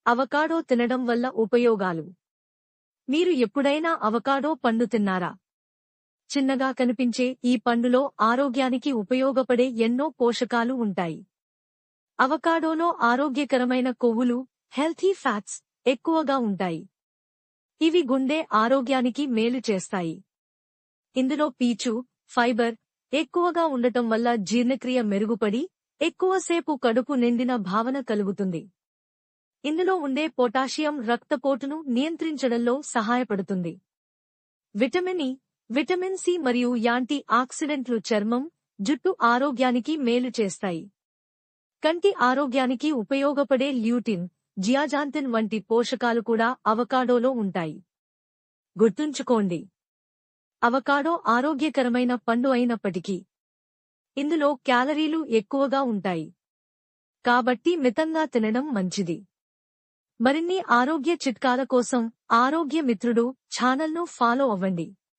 Avocado తినడం వల్ల ఉపయోగాలు. మీరు ఎప్పుడైనా అవకాడో పండు తిన్నారా? చిన్నగా కనిపించే ఈ పండులో ఆరోగ్యానికి ఉపయోగపడే ఎన్నో పోషకాలు ఉంటాయి. అవకాడోలో ఆరోగ్యకరమైన కొవ్వులు, హెల్తీ ఫ్యాట్స్ ఎక్కువగా ఉంటాయి. ఇవి గుండె ఆరోగ్యానికి మేలు చేస్తాయి. ఇందులో పీచు, ఫైబర్ ఎక్కువగా ఉండటం వల్ల జీర్ణక్రియ మెరుగుపడి ఎక్కువసేపు కడుపు నిండిన భావన కలుగుతుంది. ఇందులో ఉండే పొటాషియం రక్తపోటును నియంత్రించడంలో సహాయపడుతుంది. విటమిన్ ఇ, విటమిన్ సి మరియు యాంటీ ఆక్సిడెంట్లు చర్మం, జుట్టు ఆరోగ్యానికి మేలు చేస్తాయి. కంటి ఆరోగ్యానికి ఉపయోగపడే ల్యూటిన్, జియాజాంతిన్ వంటి పోషకాలు కూడా అవకాడోలో ఉంటాయి. గుర్తుంచుకోండి, అవకాడో ఆరోగ్యకరమైన పండు అయినప్పటికీ ఇందులో క్యాలరీలు ఎక్కువగా ఉంటాయి. కాబట్టి మితంగా తినడం మంచిది. మరిన్ని ఆరోగ్య చిట్కాల కోసం ఆరోగ్య మిత్రుడు ఛానల్ను ఫాలో అవ్వండి.